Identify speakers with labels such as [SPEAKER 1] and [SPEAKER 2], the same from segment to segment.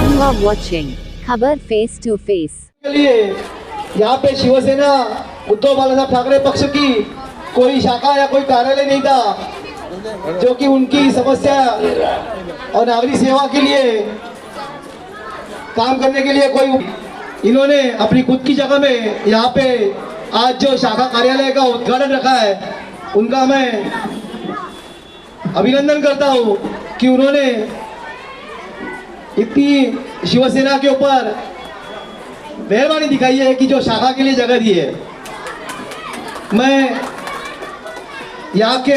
[SPEAKER 1] You are watching खबर face to face.
[SPEAKER 2] के लिए यहाँ पे शिवसेना उद्धव बालासाहेब ठाकरे पक्ष की कोई शाखा या कोई कार्यालय नहीं था जो कि उनकी समस्या और नागरिक सेवा के लिए काम करने के लिए कोई इन्होंने अपनी खुद की जगह में यहाँ पे आज जो शाखा कार्यालय का उद्घाटन रखा है उनका मैं अभिनंदन करता हूँ कि उन्होंने इतनी शिवसेना के ऊपर मेहरबानी दिखाई है कि जो शाखा के लिए जगह दी है। मैं यहाँ के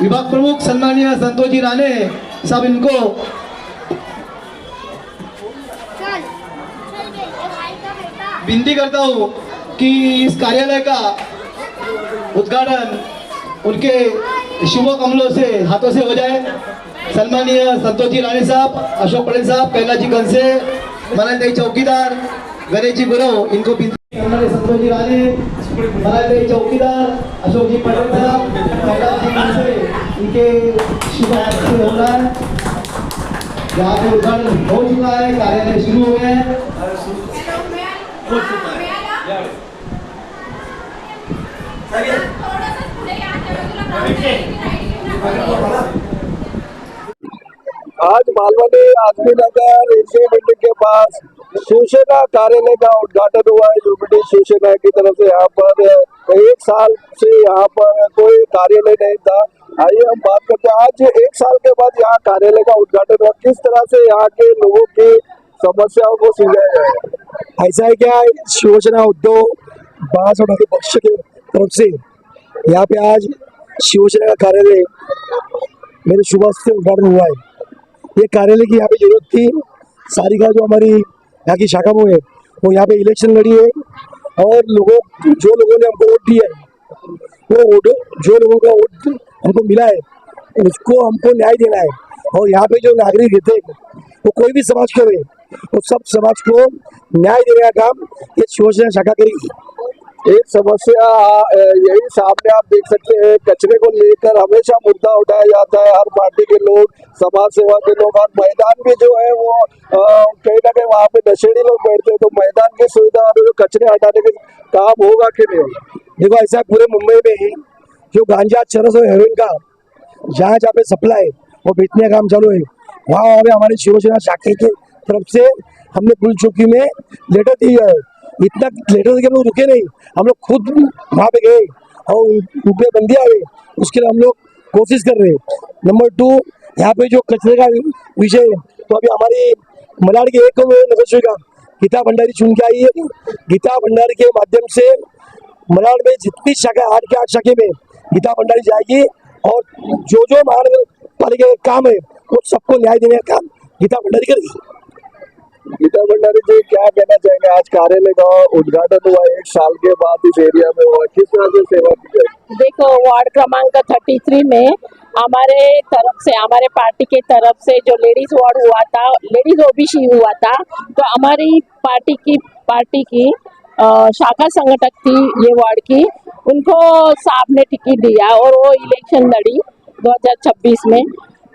[SPEAKER 2] विभाग प्रमुख सम्मानीय संतोष जी राणे साहब इनको विनती करता हूँ कि इस कार्यालय का उद्घाटन उनके शुभ कमलों से हाथों से हो जाए। सम्मानीय संतोष जी राणे साहब, अशोक पटेल साहब, कैलाश जी कंसे, मनाली चौकीदार, गणेश जी गुरव, इनको सम्मानीय संतोष जी राणे, मनाली चौकीदार, अशोक जी पटेल साहब, कैलाश जी कंसे, इनके शुभ हाथ से हो रहा है। यहाँ पे उद्घाटन हो चुका है, कार्यालय शुरू हो गया है।
[SPEAKER 3] आज मालवनी आजमी नगर एसी बिल्डिंग के पास शिवसेना कार्यालय का उद्घाटन हुआ है। यूपीटी शिवसेना की तरफ से यहाँ पर 1 साल से यहाँ पर कोई कार्यालय नहीं था। आइए हम बात करते हैं, आज 1 साल के बाद यहाँ कार्यालय का उद्घाटन हुआ, किस तरह से यहाँ के लोगों की समस्याओं को सुलझाया जाएगा।
[SPEAKER 4] ऐसा है क्या, शिवसेना उद्धव बालासाहेब ठाकरे पक्ष की तरफ से यहाँ पे आज शिवसेना का कार्यालय मेरे शुभ से उद्घाटन हुआ है। ये कार्यालय की यहाँ पे जरूरत थी। सारिका जो हमारी यहाँ की शाखा में है वो यहाँ पे इलेक्शन लड़ी है और जो लोगों ने हमको वोट दिया है वो जो लोगों का वोट हमको मिला है उसको हमको न्याय देना है। और यहाँ पे जो नागरिक रहते हैं वो कोई भी समाज के रहे वो सब समाज को न्याय देने का काम ये शिवसेना शाखा करेगी।
[SPEAKER 3] एक समस्या यही सामने आप देख सकते हैं, कचरे को लेकर हमेशा मुद्दा उठाया जाता है। हर पार्टी के लोग, समाज सेवा के लोग, और मैदान भी जो है वो कहीं ना कहीं वहाँ पे नशेड़ी लोग बैठते हैं, तो मैदान की सुविधा और जो कचरे हटाने के काम होगा कि नहीं।
[SPEAKER 4] देखो ऐसा पूरे मुंबई में जो गांजा, चरस और हेरोइन का जहाँ जहाँ पे सप्लाई वो बेचने का काम चालू है, वहाँ हमारे शिवसेना शाखा की तरफ से हमने पुलिस चौकी में लेटर दिया है। इतना लेटर देके हम लोग रुके नहीं, हम लोग खुद वहाँ पे गए और उनपे बंदी आ गई, उसके लिए हम लोग कोशिश कर रहे हैं। नंबर 2, यहाँ पे जो कचरे का विषय है, तो अभी हमारी मलाड की एक नगर सेविका गीता भंडारी चुन के आई है। गीता भंडारी के माध्यम से मलाड में जितनी शाखा 8 के 8 शाखे में गीता भंडारी जाएगी और जो महानगर पालिका का काम है वो सबको न्याय देने का काम गीता भंडारी करेगी।
[SPEAKER 3] गीता भंडारी जी, क्या कहना चाहेंगे, आज कार्यालय का उद्घाटन हुआ 1 साल के बाद इस एरिया में हुआ, किस तरह से सेवा की जाए।
[SPEAKER 5] देखो, वार्ड क्रमांक 33 में हमारे तरफ से, हमारे पार्टी के तरफ से जो लेडीज वार्ड हुआ था, लेडीज ओबीसी हुआ था, तो हमारी पार्टी की शाखा संगठक थी ये वार्ड की, उनको साहब ने टिकट दिया और वो इलेक्शन लड़ी 2026 में,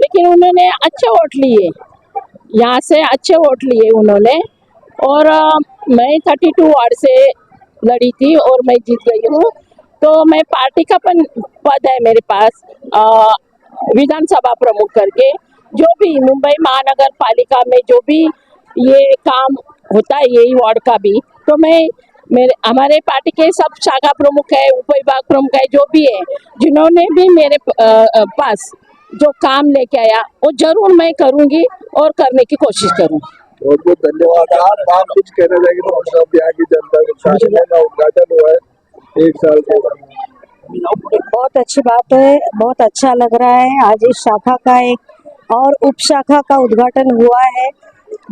[SPEAKER 5] लेकिन उन्होंने अच्छे वोट लिए, यहाँ से अच्छे वोट लिए उन्होंने। और मैं 32 वार्ड से लड़ी थी और मैं जीत गई हूँ। तो मैं पार्टी का पद है मेरे पास, विधानसभा प्रमुख करके, जो भी मुंबई महानगर पालिका में जो भी ये काम होता है यही वार्ड का भी, तो हमारे पार्टी के सब शाखा प्रमुख है, उप विभाग प्रमुख है, जो भी है, जिन्होंने भी मेरे पास जो काम लेके आया वो जरूर मैं करूंगी और करने की कोशिश करूंगी।
[SPEAKER 3] बहुत बहुत धन्यवाद। आप कुछ कहना चाहेंगे तो सब यहाँ की जनता का उद्घाटन हुआ है 1 साल के बाद।
[SPEAKER 6] बहुत अच्छी बात है, बहुत अच्छा लग रहा है। आज इस शाखा का एक और उप शाखा का उद्घाटन हुआ है।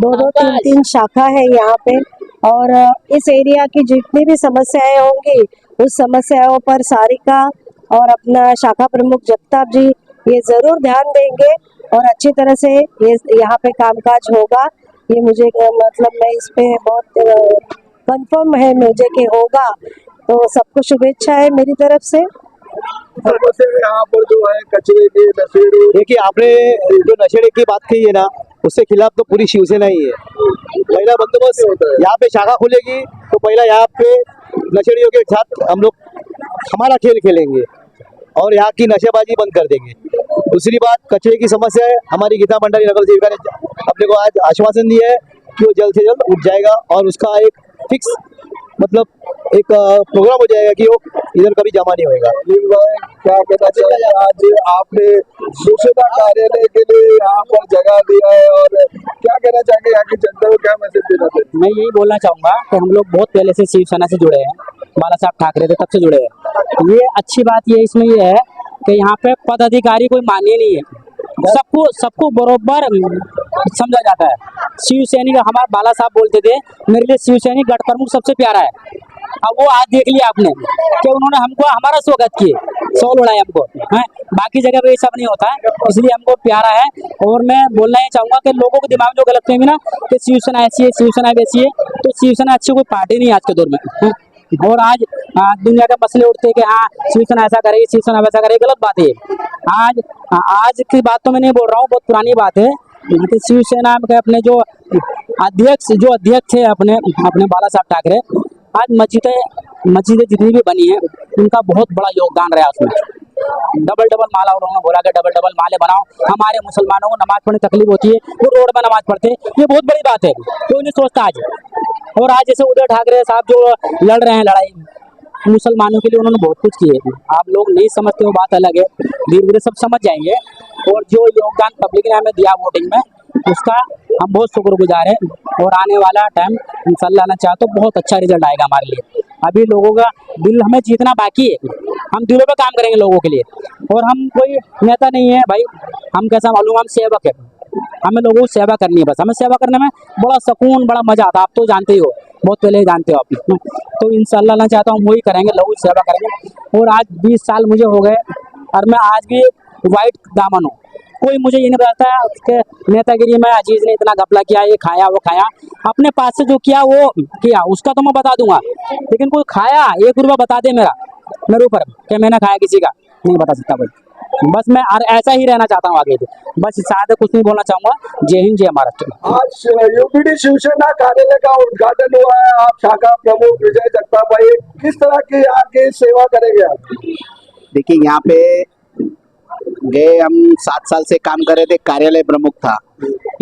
[SPEAKER 6] 2-2, 3-3 शाखा है यहाँ पे, और इस एरिया की जितनी भी समस्याएं होंगी उस समस्याओं पर सारिका और अपना शाखा प्रमुख जगताप जी ये जरूर ध्यान देंगे और अच्छी तरह से ये यहाँ पे कामकाज होगा। ये मुझे मतलब मैं इस पे बहुत कंफर्म है मुझे कि होगा। तो सबको शुभेच्छा है मेरी तरफ से।
[SPEAKER 3] समस्या यहाँ पर जो है कचरे की नशेड़ी।
[SPEAKER 2] देखिए, आपने जो नशेड़ी की बात की है ना, उसके खिलाफ तो पूरी शिवसेना ही है। पहला बंदोबस्त यहाँ पे शाखा खुलेगी तो पहला यहाँ पे नशेड़ियों के साथ हम लोग हमारा खेल खेलेंगे और यहाँ की नशेबाजी बंद कर देंगे। दूसरी बात, कचरे की समस्या है, हमारी गीता मंडारी नगर सेविका ने अपने को आज आश्वासन दिया है कि वो जल्द से जल्द उठ जाएगा और उसका एक फिक्स मतलब एक प्रोग्राम हो जाएगा कि वो इधर कभी जमा नहीं होएगा।
[SPEAKER 3] क्या कहना चाहिए, आज आपने सूचना कार्यालय के लिए यहाँ पर जगह दिया है और क्या कहना चाहेंगे, यहाँ की जनता को क्या मैसेज देना चाहिए?
[SPEAKER 7] मैं यही बोलना चाहूंगा कि हम लोग बहुत पहले से शिवसेना से जुड़े हैं, बाला साहब ठाकरे थे तब से जुड़े हैं। ये अच्छी बात ये इसमें ये है कि यहाँ पे पद अधिकारी कोई मान्य नहीं है, सबको बरोबर समझा जाता है। शिवसैनिक हमारे बाला साहब बोलते थे मेरे लिए शिवसैनिक गढ़ प्रमुख सबसे प्यारा है। अब वो आज देख लिया आपने कि उन्होंने हमको हमारा स्वागत किए, सौ लड़ाई हमको है, बाकी जगह पे ये सब नहीं होता है, इसलिए हमको प्यारा है। और मैं बोलना ये चाहूंगा कि लोगों के दिमाग में जो गलतफहमी ना कि शिवसेना ऐसी है शिवसेना वैसी है, तो शिवसेना अच्छी कोई पार्टी नहीं है आज के दौर में है? और आज दुनिया के मसले उठते हैं कि हाँ शिवसेना ऐसा करेगी शिवसेना वैसा करेगी, गलत बात है। आज की बात तो मैं नहीं बोल रहा हूँ, बहुत पुरानी बात है कि शिवसेना के अपने जो अध्यक्ष थे अपने बाला साहब ठाकरे, आज मस्जिदें जितनी भी बनी है उनका बहुत बड़ा योगदान रहा उसमें। डबल माला उन्होंने बोला कि डबल माले बनाओ, हमारे मुसलमानों को नमाज पढ़ने तकलीफ होती है, वो रोड में नमाज पढ़ते हैं, ये बहुत बड़ी बात है, कोई नहीं सोचता आज। और आज जैसे उद्धव ठाकरे साहब जो लड़ रहे हैं लड़ाई मुसलमानों के लिए, उन्होंने बहुत कुछ किए। आप लोग नहीं समझते वो बात अलग है, धीरे धीरे सब समझ जाएंगे। और जो योगदान पब्लिक ने हमें दिया वोटिंग में, उसका हम बहुत शुक्रगुजार हैं। और आने वाला टाइम इंशाल्लाह ना चाहे तो बहुत अच्छा रिजल्ट आएगा हमारे लिए। अभी लोगों का दिल हमें जीतना बाकी है, हम दिलों पे काम करेंगे लोगों के लिए। और हम कोई नेता नहीं है भाई, हम कैसा मालूम, हम सेवक है, हमें लोगों की सेवा करनी है बस। हमें सेवा करने में बड़ा सुकून बड़ा मजा आता है, आप तो जानते ही हो, बहुत पहले ही जानते हो आप। तो इंशाल्लाह ना चाहता हूँ वही करेंगे, लोगों की सेवा करेंगे। और आज 20 साल मुझे हो गए और मैं आज भी वाइट दामन हूँ। कोई मुझे ये नहीं बताता कि नेतागिरी में अजीज ने इतना घपला किया, ये खाया वो खाया, अपने पास से जो किया वो किया, उसका तो मैं बता दूंगा। लेकिन कोई खाया 1 रुपया बता दे मेरे ऊपर कि मैंने खाया, किसी का नहीं बता सकता भाई। बस मैं ऐसा ही रहना चाहता हूँ आगे, बस ज्यादा कुछ नहीं बोलना चाहूंगा। जय हिंद, जय महाराष्ट्र।
[SPEAKER 3] आज यूपीडी शिवसेना कार्यालय का उद्घाटन हुआ है, आप शाखा प्रमुख विजय जगताप भाई, किस तरह की आपकी सेवा करेंगे आप?
[SPEAKER 8] देखिए, यहाँ पे गए हम 7 साल से काम कर रहे थे, कार्यालय प्रमुख था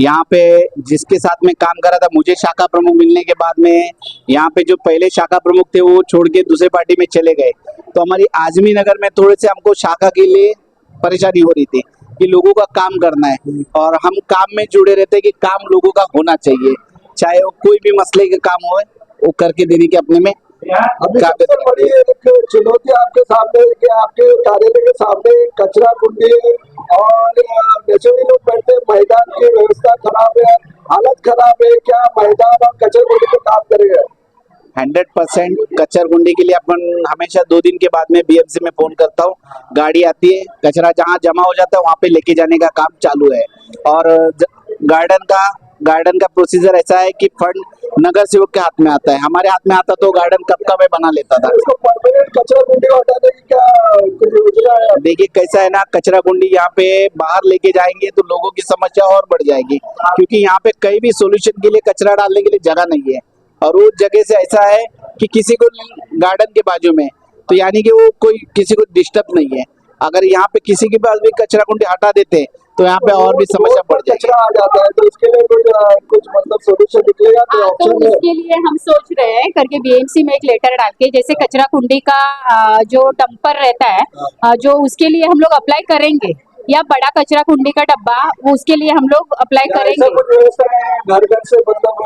[SPEAKER 8] यहाँ पे। जिसके साथ में काम कर रहा था, मुझे शाखा प्रमुख मिलने के बाद में यहाँ पे जो पहले शाखा प्रमुख थे वो छोड़ के दूसरे पार्टी में चले गए, तो हमारी आजमी नगर में थोड़े से हमको शाखा के लिए परेशानी हो रही थी कि लोगों का काम करना है और हम काम में जुड़े रहते कि काम लोगों का होना चाहिए, चाहे वो कोई भी मसले का काम हो वो करके देने के अपने में।
[SPEAKER 3] अभी सबसे बड़ी एक चुनौती आपके सामने है कि आपके कार्यालय के सामने कचरा कुंडी और नशेड़ी लोग बैठते, मैदान की व्यवस्था खराब है, हालत खराब है, क्या मैदान और कचरा कुंडी पे काम करेगा?
[SPEAKER 8] 100% कचरा कुंडी के लिए अपन हमेशा 2 दिन के बाद में बीएमसी में फोन करता हूँ, गाड़ी आती है, कचरा जहाँ जमा हो जाता है वहाँ पे लेके जाने का काम चालू है। और गार्डन का प्रोसीजर ऐसा है कि फंड नगर सेवक के हाथ में आता है, हमारे हाथ में आता तो गार्डन कब का मैं बना लेता था।
[SPEAKER 3] इसको परमानेंट कचरा कुंडी को हटाने की क्या कुछ योजना है?
[SPEAKER 8] देखिए कैसा है ना, कचरा कुंडी यहाँ पे बाहर लेके जाएंगे तो लोगों की समस्या और बढ़ जाएगी, क्योंकि यहाँ पे कहीं भी सोल्यूशन के लिए कचरा डालने के लिए जगह नहीं है। और वो जगह से ऐसा है कि किसी को गार्डन के बाजू में, तो यानी कि वो कोई किसी को डिस्टर्ब नहीं है। अगर यहाँ पे किसी के पास भी कचरा कुंडी हटा देते तो यहाँ पे और भी समस्या बढ़ जाएगी।
[SPEAKER 3] कचरा आ जाता है तो उसके लिए कुछ मतलब सोल्यूशन निकलेगा? तो
[SPEAKER 9] तो उसके लिए हम सोच रहे हैं करके बीएमसी में एक लेटर डाल के, जैसे कचरा कुंडी का जो डंपर रहता है जो उसके लिए हम लोग अप्लाई करेंगे, या बड़ा कचरा कुंडी का डब्बा वो उसके लिए हम लोग अप्लाई करेंगे।
[SPEAKER 3] कुछ व्यवस्था है घर से मतलब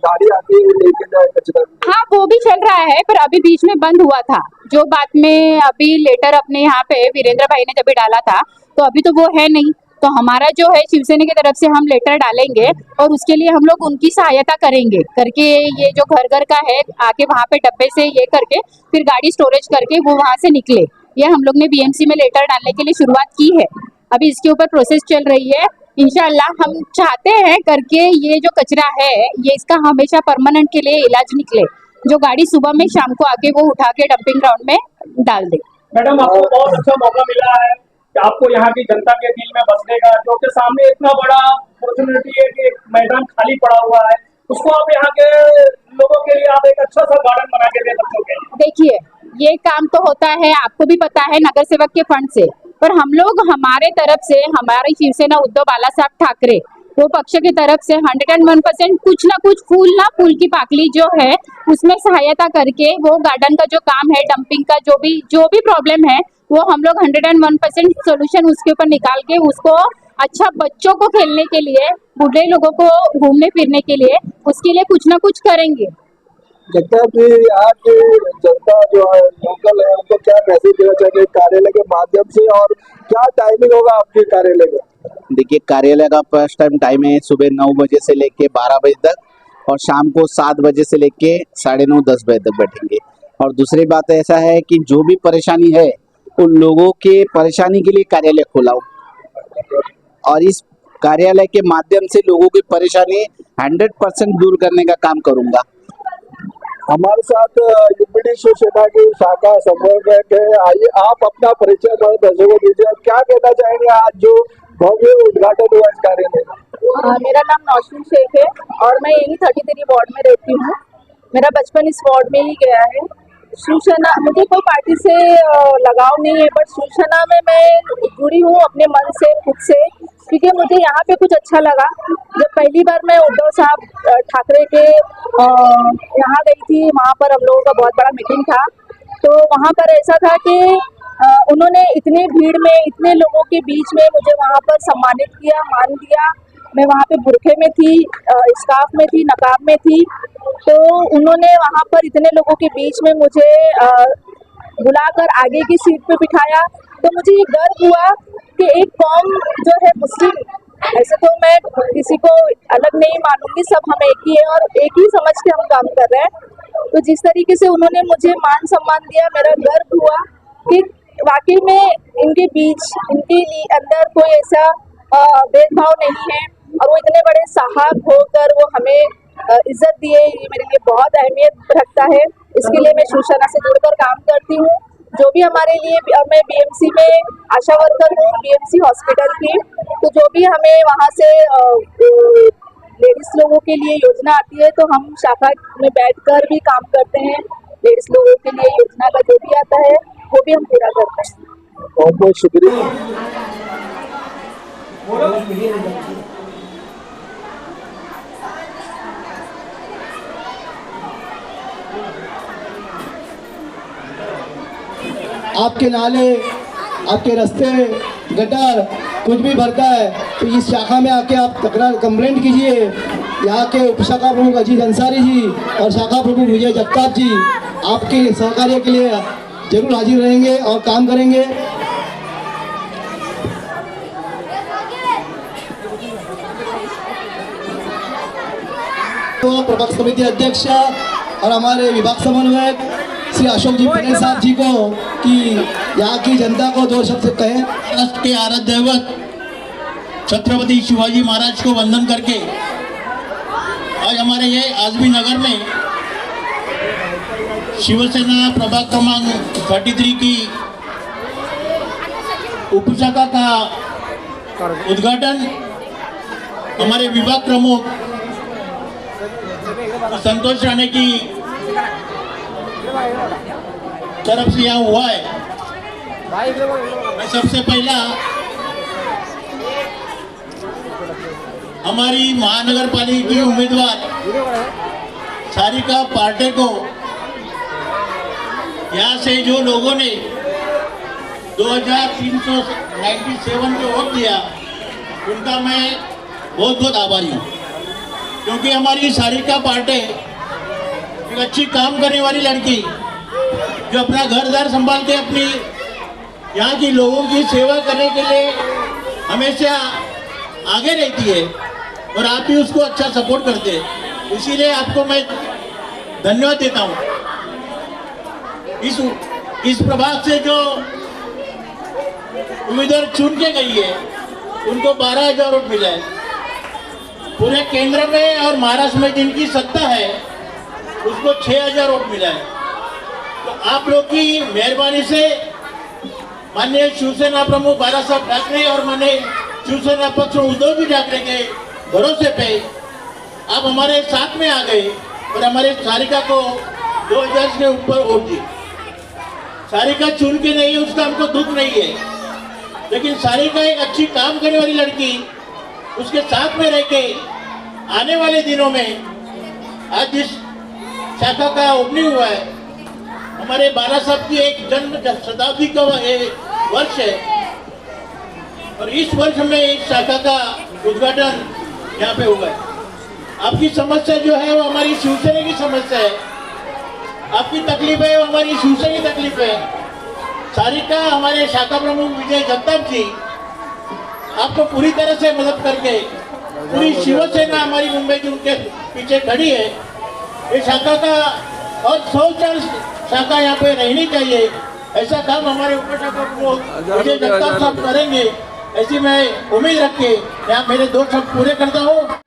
[SPEAKER 3] गाड़ी आती है लेके जाए कचरा?
[SPEAKER 9] हाँ वो भी चल रहा है, पर अभी बीच में बंद हुआ था, जो बात में अभी लेटर अपने यहाँ पे वीरेंद्र भाई ने जब डाला था तो अभी तो वो है नहीं। तो हमारा जो है शिवसेना की तरफ से हम लेटर डालेंगे और उसके लिए हम लोग उनकी सहायता करेंगे करके, ये जो घर घर का है आके वहाँ पे डब्बे से ये करके फिर गाड़ी स्टोरेज करके वो वहाँ से निकले, ये हम लोग ने बीएमसी में लेटर डालने के लिए शुरुआत की है। अभी इसके ऊपर प्रोसेस चल रही है। इंशाल्लाह हम चाहते हैं करके ये जो कचरा है ये इसका हमेशा परमानेंट के लिए इलाज निकले, जो गाड़ी सुबह में शाम को आके वो उठा के डंपिंग ग्राउंड में डाल दे।
[SPEAKER 10] मैडम आपको बहुत अच्छा मौका मिला है कि आपको यहाँ की जनता के दिल में बसने का, जो कि सामने इतना बड़ा अपॉर्चुनिटी है कि एक मैदान खाली पड़ा हुआ है, उसको आप यहाँ के लोगों के लिए आप एक अच्छा सा गार्डन बना के दे बच्चों के।
[SPEAKER 9] देखिए, ये काम तो होता है, आपको भी पता है, नगर सेवक के फंड से, पर हम लोग हमारे तरफ से, हमारी शिवसेना उद्धव बाला साहब ठाकरे वो पक्ष की तरफ से 101% कुछ ना कुछ फूल की पाकली जो है उसमें सहायता करके वो गार्डन का जो काम है, डंपिंग का जो भी प्रॉब्लम है, वो हम लोग 101% सोल्यूशन उसके ऊपर निकाल के उसको अच्छा बच्चों को खेलने के लिए, बूढ़े लोगों को घूमने फिरने के लिए, उसके लिए कुछ ना कुछ करेंगे।
[SPEAKER 3] जगता जी, आज की जनता जो है लोकल है, उनको क्या मैसेज देना चाहिए कार्यालय के माध्यम से, और क्या टाइमिंग होगा आपके कार्यालय का?
[SPEAKER 8] देखिए, कार्यालय का फर्स्ट टाइम है सुबह 9 बजे से लेके 12 बजे तक, और शाम को 7 बजे से लेके 9:30 10 बजे तक बैठेंगे। और दूसरी बात ऐसा है कि जो भी परेशानी है उन लोगों के परेशानी के लिए कार्यालय खोला हूँ, और इस कार्यालय के माध्यम से लोगों की परेशानी 100% दूर करने का काम करूंगा।
[SPEAKER 3] हमारे साथ यूपीडी शिवसेना की शाखा संवर्धक है, आइए आप अपना परिचय दर्शकों को दीजिए, क्या कहना चाहेंगे आज जो भव्य उद्घाटन हुआ इस कार्यालय का?
[SPEAKER 5] मेरा नाम नौशीन शेख है और मैं यही 33 वार्ड में रहती हूँ। मेरा बचपन इस वार्ड में ही गया है। शिवसेना, मुझे कोई पार्टी से लगाव नहीं है, बट शिवसेना में मैं जुड़ी हूँ अपने मन से, खुद से, क्योंकि मुझे यहाँ पे कुछ अच्छा लगा। जब पहली बार मैं उद्धव साहब ठाकरे के यहाँ गई थी, वहाँ पर हम लोगों का बहुत बड़ा मीटिंग था, तो वहाँ पर ऐसा था कि उन्होंने इतनी भीड़ में, इतने लोगों के बीच में मुझे वहाँ पर सम्मानित किया, मान दिया। मैं वहाँ पे बुरखे में थी, स्कार्फ में थी, नकाब में थी, तो उन्होंने वहाँ पर इतने लोगों के बीच में मुझे बुलाकर आगे की सीट पे बिठाया। तो मुझे ये गर्व हुआ कि एक कौम जो है मुस्लिम, ऐसे तो मैं किसी को अलग नहीं मानूंगी, सब हम एक ही है और एक ही समझ के हम काम कर रहे हैं। तो जिस तरीके से उन्होंने मुझे मान सम्मान दिया, मेरा गर्व हुआ कि वाकई में इनके बीच, इनके अंदर कोई ऐसा भेदभाव नहीं है, और वो इतने बड़े साहब होकर वो हमें इज्जत दिए, ये मेरे लिए बहुत अहमियत रखता है। इसके लिए मैं शिवसेना से जुड़कर काम करती हूँ। जो भी हमारे लिए, मैं बीएमसी में आशा वर्कर हूँ, बीएमसी हॉस्पिटल की, तो जो भी हमें वहाँ से लेडीज लोगों के लिए योजना आती है, तो हम शाखा में बैठकर भी काम करते हैं। लेडीज लोगों के लिए योजना का जो भी आता है वो भी हम पूरा करते हैं।
[SPEAKER 3] बहुत बहुत शुक्रिया।
[SPEAKER 2] आपके नाले, आपके रास्ते, गटर कुछ भी भरता है तो इस शाखा में आके आप तकरार कंप्लेंट कीजिए। यहाँ के उप शाखा प्रमुख अजीज अंसारी जी और शाखा प्रमुख विजय जगताप जी आपके सहकार्य के लिए जरूर हाजिर रहेंगे और काम करेंगे। तो प्रभाग समिति अध्यक्ष और हमारे विभाग समन्वयक श्री अशोक जी पटेल साहब जी को कि यहाँ की जनता को 2 शब्द कहें।
[SPEAKER 11] राष्ट्र के आराध्य दैवत छत्रपति शिवाजी महाराज को वंदन करके आज हमारे ये आजमी नगर में शिवसेना प्रभाग क्रमांक 33 की उपशाखा का उद्घाटन हमारे विभाग प्रमुख संतोष राणे की तरफ से यहाँ हुआ है। मैं सबसे पहला हमारी महानगर पालिका की उम्मीदवार सारिका पाटे को, यहाँ से जो लोगों ने 2397 को वोट दिया, उनका मैं बहुत बहुत आभारी हूँ, क्योंकि हमारी सारिका पाटे एक अच्छी काम करने वाली लड़की जो अपना घर द्वार संभाल के अपनी यहाँ की लोगों की सेवा करने के लिए हमेशा आगे रहती है, और आप भी उसको अच्छा सपोर्ट करते हैं, इसीलिए आपको मैं धन्यवाद देता हूँ। इस प्रभाग से जो उम्मीदवार चुन के गई है उनको 12,000 वोट मिला है। पूरे केंद्र में और महाराष्ट्र में जिनकी सत्ता है उसको 6,000 वोट मिला है। तो आप लोग की मेहरबानी से माननीय शिवसेना प्रमुख बाळासाहेब ठाकरे और माननीय शिवसेना पक्ष उद्धव ठाकरे के भरोसे पे आप हमारे साथ में आ गए और हमारे सारिका को 2000 के ऊपर वोट दिए। सारिका चुन के नहीं, उसका हमको दुख नहीं है, लेकिन सारिका एक अच्छी काम करने वाली लड़की, उसके साथ में रह के आने वाले दिनों में आज जिस शाखा का ओपनिंग हुआ है, हमारे बाला साहब की एक जन्म शताब्दी का वर्ष है और इस वर्ष में इस शाखा का उद्घाटन यहाँ पे हुआ है। आपकी समस्या जो है वो हमारी शिवसेना की समस्या है, आपकी तकलीफ है वो हमारी शिवसेना की तकलीफ है। सारिका हमारे शाखा प्रमुख विजय जगताप जी आपको पूरी तरह से मदद करके पूरी शिवसेना हमारी मुंबई की उनके पीछे खड़ी है। ये शाखा का और 100 शाखा यहाँ पे रहनी चाहिए, ऐसा काम हमारे उप शाखा प्रमुख विजय जगताप साहब करेंगे, ऐसी मैं उम्मीद रख के यहाँ मेरे 2 शब्द पूरे करता हूँ।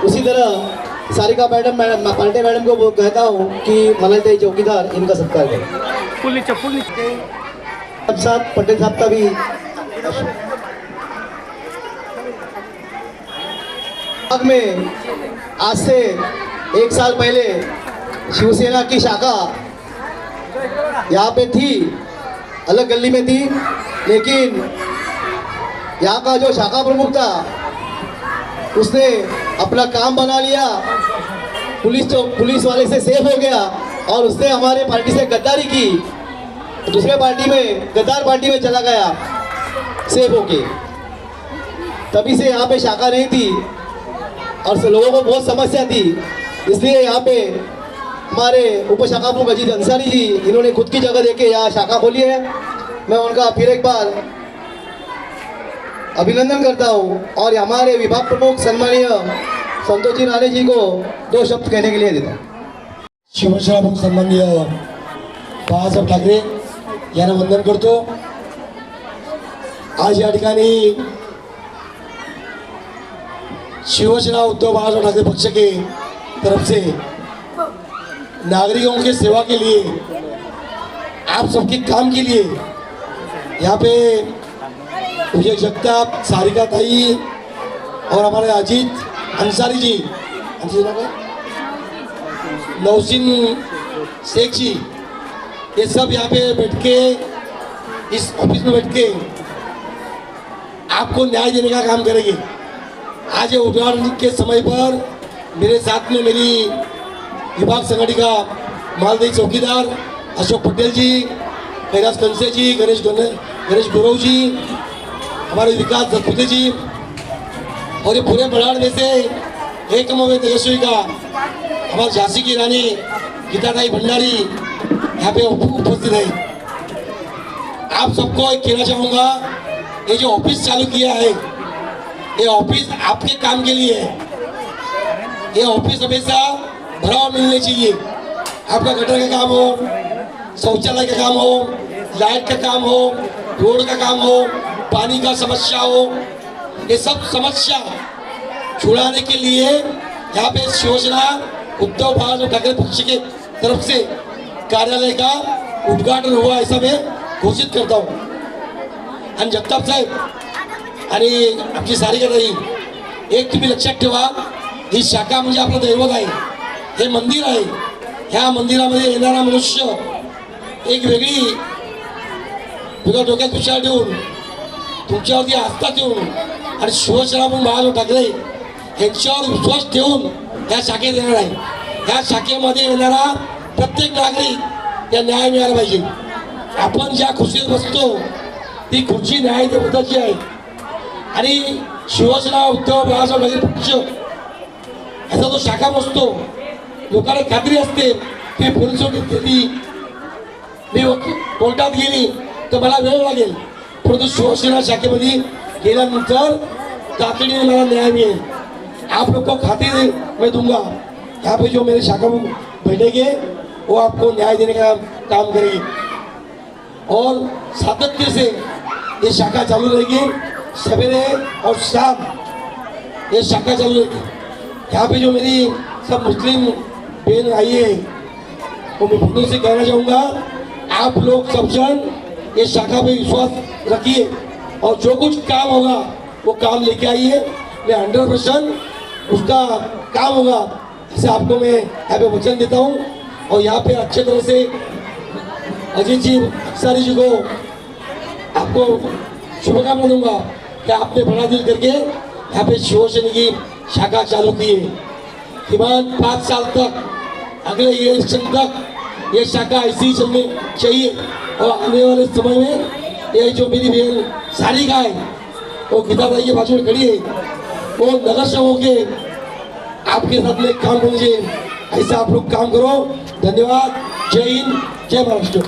[SPEAKER 2] उसी तरह सारिका मैडम पांडे मैडम को कहता हूँ कि मलाइताई चौकीदार इनका सत्कार करें। साहब पटेल साहब का भी में आज से 1 साल पहले शिवसेना की शाखा यहाँ पे थी, अलग गली में थी, लेकिन यहाँ का जो शाखा प्रमुख था उसने अपना काम बना लिया, पुलिस वाले से सेफ हो गया और उसने हमारे पार्टी से गद्दारी की, दूसरे पार्टी में गद्दार पार्टी में चला गया सेफ होके। तभी से यहाँ पे शाखा नहीं थी और लोगों को बहुत समस्या थी, इसलिए यहाँ पे हमारे उप शाखा प्रमुख अजीत अंसारी जी इन्होंने खुद की जगह देके यहाँ शाखा खोली है। मैं उनका फिर एक बार अभिनंदन करता हूँ और हमारे विभाग प्रमुख सम्मानीय संतोष जी राणे जी को 2 शब्द कहने के लिए देता हूँ।
[SPEAKER 4] शिवसेना प्रमुख सन्माननीय बाळासाहेब ठाकरे यांना वंदन करतो। आज या ठिकाणी शिवसेना उद्धव बाळासाहेब ठाकरे पक्ष के तरफ से नागरिकों की सेवा के लिए, आप सबके काम के लिए यहाँ पे विजय जगताप, सारिका ताई और हमारे अजीत अंसारी जी, नौसिन शेख जी, ये सब यहाँ पे बैठ के इस ऑफिस में बैठ के आपको न्याय देने का काम करेंगे। आज ये उद्घाटन के समय पर मेरे साथ में मेरी विभाग संगठिका मालदही चौकीदार अशोक पटेल जी, कैलाश कंसे जी, गणेश गौरव जी, हमारे विकास दत्तपुते जी और ये पूरे बड़ाड़ में से एकमव्य तेजस्वी का हमारे झांसी की रानी गीताताई भंडारी यहाँ पे उपस्थित है। आप सबको एक कहना चाहूँगा, ये जो ऑफिस चालू किया है ये ऑफिस आपके काम के लिए है। ये ऑफिस हमेशा भरा हुआ मिलने चाहिए। आपका गटर का काम हो, शौचालय का काम हो, लाइट का काम हो, रोड का काम हो, पानी का समस्या हो, ये सब समस्या छुड़ाने के लिए यहाँ पे शिवसेना उद्धव बाळासाहेब ठाकरे पक्ष के तरफ से कार्यालय का उद्घाटन हुआ ऐसा मैं घोषित करता हूँ। आणि जगताप साहेब आणि आमची सारिका ताई, एक तुम्ही लक्षात ठेवा, ही शाखा म्हणजे आपलं दैवत आहे, हे मंदिर आहे ह्या मंदिरामध्ये येणारा मनुष्य एक वेगळी तुझ्या डोक्यात विचार ठेवून तुमच्यावरती आस्था ठेवून आणि शिवसेना पण बाळासाहेब ठाकरे यांच्यावर विश्वास ठेवून ह्या शाखेत येणार आहे. ह्या शाखेमध्ये येणारा प्रत्येक नागरिक या न्याय मिळाला पाहिजे. आपण ज्या खुर्चीत बसतो ती खुर्ची न्याय देवताची आहे आणि शिवसेना उद्धव बाळासाहेब ठाकरे पक्ष ह्याचा जो शाखा बसतो लोकांना खात्री असते की पोलीस स्थिती मी कोर्टात गेली तर मला वेळ लागेल, परंतु शिवसेना शाखेमध्ये गेल्यानंतर तातडीने मला न्याय मिळेल. आप लोग को खातिर मैं दूंगा. यहाँ पे जो मेरे शाखा में बैठेंगे वो आपको न्याय देने का काम करेगी और सातत्य से ये शाखा चालू रहेगी. सवेरे और शाम ये शाखा चालू रहेगी. यहाँ पे जो मेरी सब मुस्लिम बहन आई है वो मैं बहनों से कहना चाहूँगा आप लोग सब जन ये शाखा पे विश्वास रखिए और जो कुछ काम होगा वो काम लेके आइए. मैं 100% उसका काम होगा ऐसे आपको मैं यहाँ पे वचन देता हूँ. और यहाँ पे अच्छे तरह से अजीत जी सारी जी को आपको शुभकामना दूंगा कि आपने बड़ा दिल करके यहाँ पे शिवसेना की शाखा चालू की है. किमान 5 साल तक अगले इलेक्शन तक ये शाखा ऐसी ही चलनी चाहिए और आने वाले समय में ये जो मेरी बहन सारिका है वो गीता भाई के बाजू में खड़ी है वो नगर सेवक के आपके साथ में काम करना चाहिए. ऐसा आप लोग काम करो. धन्यवाद. जय हिंद, जय महाराष्ट्र.